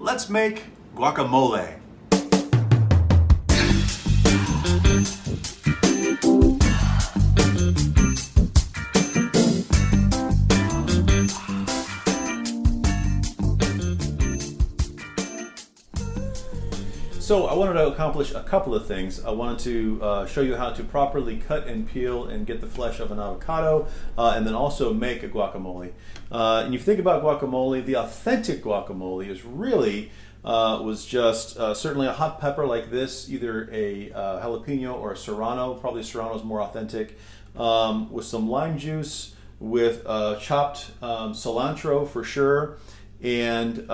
Let's make guacamole. So I wanted to accomplish a couple of things. I wanted to show you how to properly cut and peel and get the flesh of an avocado, and then also make a guacamole. And if you think about guacamole, the authentic guacamole is really was just certainly a hot pepper like this, either a jalapeno or a serrano. Probably serrano is more authentic, with some lime juice, with chopped cilantro for sure, and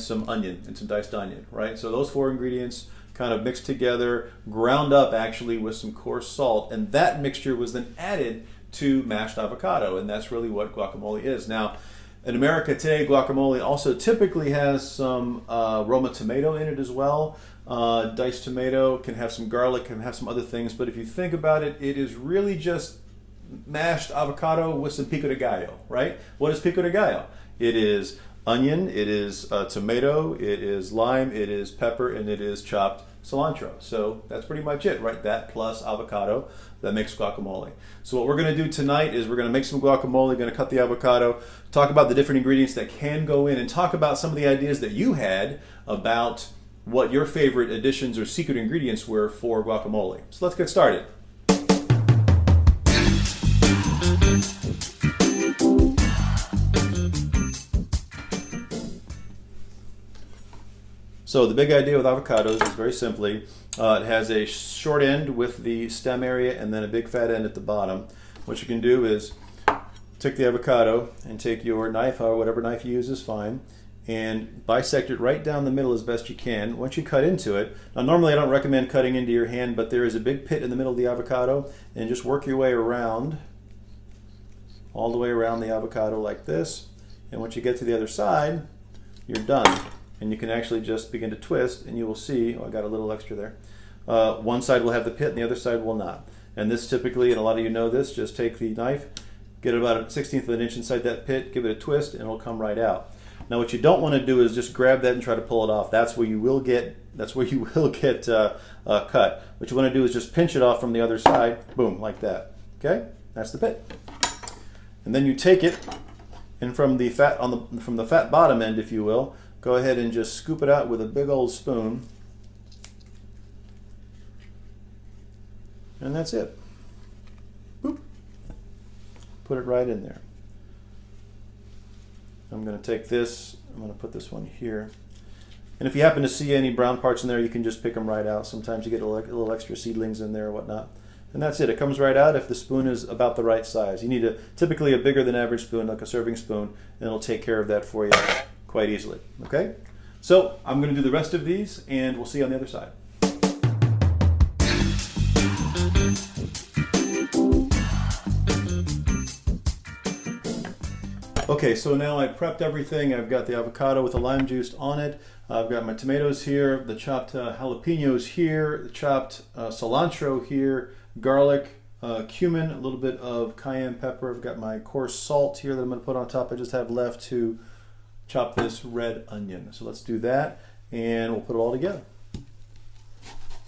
some onion and some diced onion, right? So those four ingredients kind of mixed together, ground up actually with some coarse salt, and that mixture was then added to mashed avocado, and that's really what guacamole is. Now, in America today, guacamole also typically has some Roma tomato in it as well. Diced tomato, can have some garlic, can have some other things, but if you think about it, it is really just mashed avocado with some pico de gallo, right? What is pico de gallo? It is onion, it is tomato, it is lime, it is pepper, and it is chopped cilantro. So that's pretty much it, right? That plus avocado, that makes guacamole. So what we're going to do tonight is we're going to make some guacamole, going to cut the avocado, talk about the different ingredients that can go in, and talk about some of the ideas that you had about what your favorite additions or secret ingredients were for guacamole. So let's get started. So the big idea with avocados is very simply, it has a short end with the stem area and then a big fat end at the bottom. What you can do is take the avocado and take your knife, or whatever knife you use is fine, and bisect it right down the middle as best you can. Once you cut into it, now normally I don't recommend cutting into your hand, but there is a big pit in the middle of the avocado, and just work your way around, all the way around the avocado like this, and once you get to the other side, you're done. And you can actually just begin to twist, and you will see, oh, I got a little extra there. One side will have the pit and the other side will not. And this typically, and a lot of you know this, just take the knife, get about a 1/16 of an inch inside that pit, give it a twist, and it'll come right out. Now what you don't want to do is just grab that and try to pull it off. That's where you will get cut. What you want to do is just pinch it off from the other side, boom, like that. Okay? That's the pit. And then you take it, and from the fat bottom end, if you will, go ahead and just scoop it out with a big old spoon. And that's it. Boop. Put it right in there. I'm going to take this, I'm going to put this one here. And if you happen to see any brown parts in there, you can just pick them right out. Sometimes you get a little extra seedlings in there or whatnot. And that's it. It comes right out if the spoon is about the right size. You need typically a bigger than average spoon, like a serving spoon, and it'll take care of that for you quite easily. Okay? So I'm going to do the rest of these, and we'll see you on the other side. Okay, so now I prepped everything. I've got the avocado with the lime juice on it. I've got my tomatoes here, the chopped jalapenos here, the chopped cilantro here, garlic, cumin, a little bit of cayenne pepper. I've got my coarse salt here that I'm going to put on top. I just have left to chop this red onion. So let's do that, and we'll put it all together.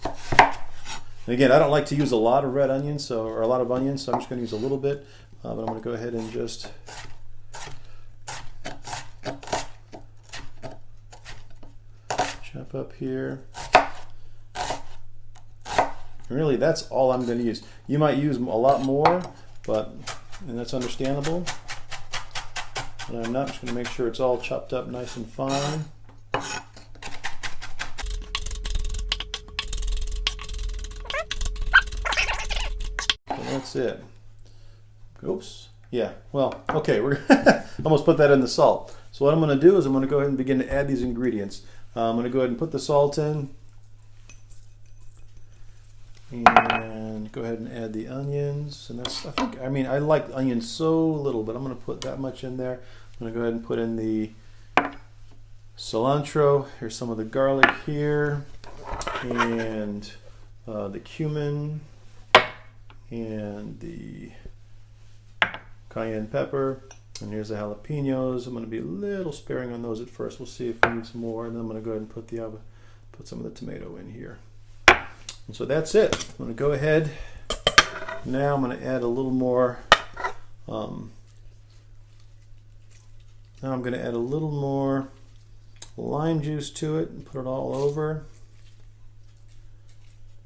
And again, I don't like to use a lot of red onions, or a lot of onions, so I'm just going to use a little bit. But I'm going to go ahead and just chop up here. And really, that's all I'm going to use. You might use a lot more, and that's understandable. But I'm not. Just going to make sure it's all chopped up nice and fine. So that's it. Oops. Yeah. Well, okay. We're almost put that in the salt. So what I'm going to do is I'm going to go ahead and begin to add these ingredients. I'm going to go ahead and put the salt in, and go ahead and add the onions. And that's, I like onions so little, but I'm going to put that much in there. I'm going to go ahead and put in the cilantro. Here's some of the garlic here, and the cumin, and the cayenne pepper, And here's the jalapenos. I'm going to be a little sparing on those at first. We'll see if we need some more, and then I'm going to go ahead and put some of the tomato in here. And so that's it. I'm going to go ahead. Now I'm going to add a little more. Now I'm going to add a little more lime juice to it and put it all over,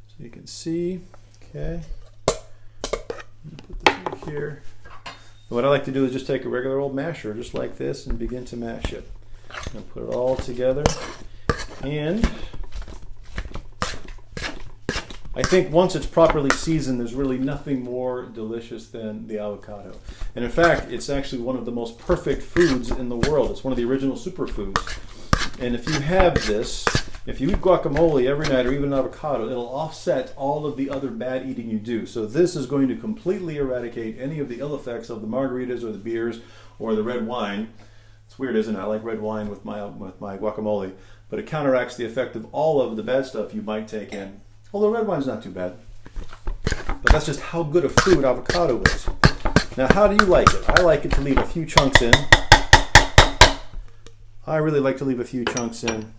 so you can see. Okay. Put this in here. And what I like to do is just take a regular old masher, just like this, and begin to mash it. And put it all together. And I think once it's properly seasoned, there's really nothing more delicious than the avocado. And in fact, it's actually one of the most perfect foods in the world. It's one of the original superfoods. And if you have this, if you eat guacamole every night or even an avocado, it'll offset all of the other bad eating you do. So this is going to completely eradicate any of the ill effects of the margaritas or the beers or the red wine. It's weird, isn't it? I like red wine with my guacamole, but it counteracts the effect of all of the bad stuff you might take in. Although red wine's not too bad. But that's just how good a food avocado is. Now, how do you like it? I like it to leave a few chunks in. I really like to leave a few chunks in.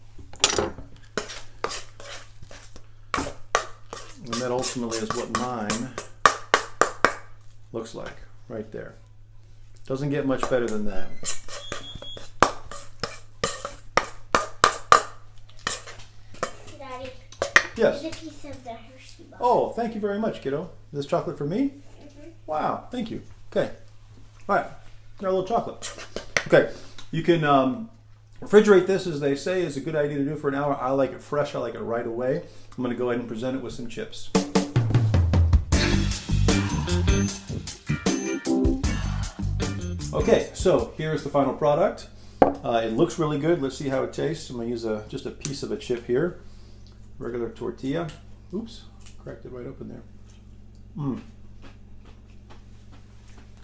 And that ultimately is what mine looks like, right there. Doesn't get much better than that. Daddy, yes? here's a piece of the Hershey bar. Oh, thank you very much, kiddo. This chocolate for me? Mm-hmm. Wow, thank you. Okay. All right, got a little chocolate. Okay, you can refrigerate this, as they say, is a good idea to do for an hour. I like it fresh. I like it right away. I'm going to go ahead and present it with some chips. Okay, so here's the final product. It looks really good. Let's see how it tastes. I'm going to use just a piece of a chip here. Regular tortilla. Oops, cracked it right open there. Mmm.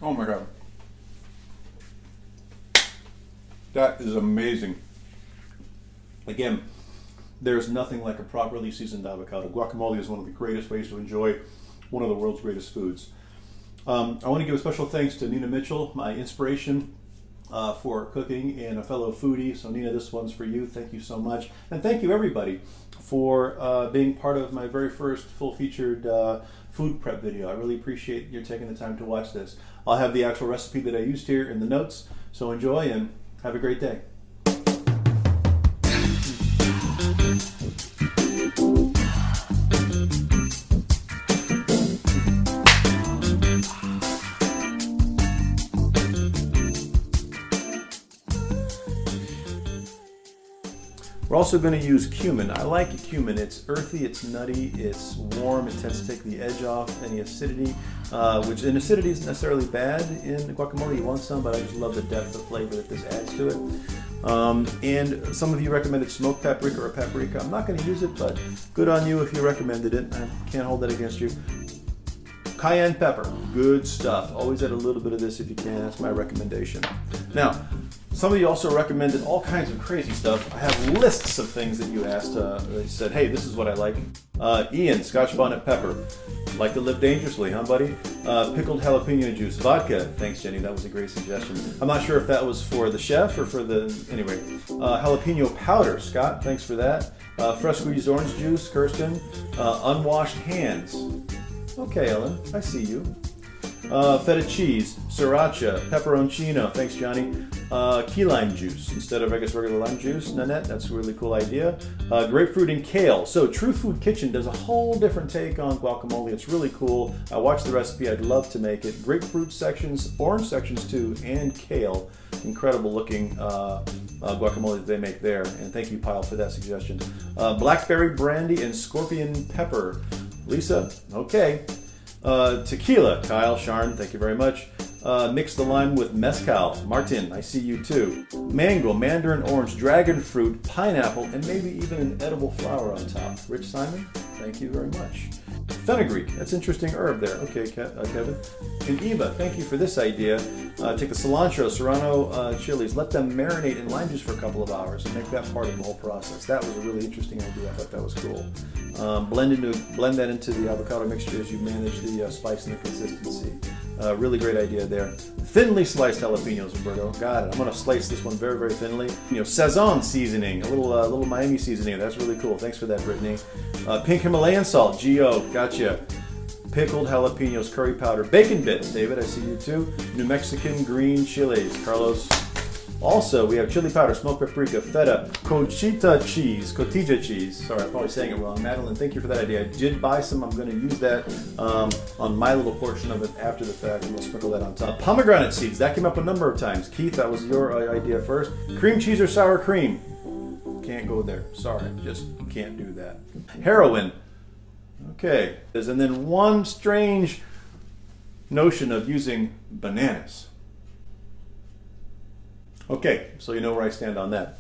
Oh my God. That is amazing. Again, there's nothing like a properly seasoned avocado. Guacamole is one of the greatest ways to enjoy one of the world's greatest foods. I want to give a special thanks to Nina Mitchell, my inspiration for cooking and a fellow foodie. So Nina, this one's for you. Thank you so much. And thank you everybody for being part of my very first full-featured food prep video. I really appreciate you taking the time to watch this. I'll have the actual recipe that I used here in the notes. So enjoy and have a great day. We're also going to use cumin. I like cumin. It's earthy, it's nutty, it's warm, it tends to take the edge off any acidity, and acidity isn't necessarily bad in guacamole. You want some, but I just love the depth of flavor that this adds to it. And some of you recommended smoked paprika or paprika. I'm not going to use it, but good on you if you recommended it. I can't hold that against you. Cayenne pepper, good stuff. Always add a little bit of this if you can. That's my recommendation. Now, some of you also recommended all kinds of crazy stuff. I have lists of things that you asked. They said, hey, this is what I like. Ian, Scotch bonnet pepper. Like to live dangerously, huh, buddy? Pickled jalapeno juice. Vodka. Thanks, Jenny. That was a great suggestion. I'm not sure if that was for the chef or for the... Anyway. Jalapeno powder. Scott, thanks for that. Fresh squeezed orange juice. Kirsten. Unwashed hands. Okay, Ellen. I see you. Feta cheese, sriracha, pepperoncino. Thanks, Johnny. Key lime juice instead of, I guess, regular lime juice. Nanette, that's a really cool idea. Grapefruit and kale. So True Food Kitchen does a whole different take on guacamole. It's really cool. I watched the recipe. I'd love to make it. Grapefruit sections, orange sections too, and kale. Incredible looking guacamole that they make there. And thank you, Pyle, for that suggestion. Blackberry brandy and scorpion pepper. Lisa, okay. Tequila, Kyle, Sharn, thank you very much. Mix the lime with mezcal. Martin, I see you too. Mango, mandarin orange, dragon fruit, pineapple, and maybe even an edible flower on top. Rich Simon, thank you very much. Fenugreek, that's interesting herb there. Okay, Kevin. And Eva, thank you for this idea. Take the cilantro, serrano chilies, let them marinate in lime juice for a couple of hours and make that part of the whole process. That was a really interesting idea. I thought that was cool. Blend that into the avocado mixture as you manage the spice and the consistency. Really great idea there. Thinly sliced jalapenos, Roberto. Got it. I'm going to slice this one very, very thinly. Sazon seasoning, a little Miami seasoning. That's really cool. Thanks for that, Brittany. Pink Himalayan salt, Gio. Gotcha. Pickled jalapenos, curry powder, bacon bits. David, I see you too. New Mexican green chilies, Carlos. Also, we have chili powder, smoked paprika, feta, cotija cheese. Sorry, I'm probably saying it wrong. Madeline, thank you for that idea. I did buy some. I'm going to use that on my little portion of it after the fact, and we'll sprinkle that on top. Pomegranate seeds. That came up a number of times. Keith, that was your idea first. Cream cheese or sour cream? Can't go there. Sorry, just can't do that. Heroin. Okay. And then one strange notion of using bananas. Okay, so you know where I stand on that.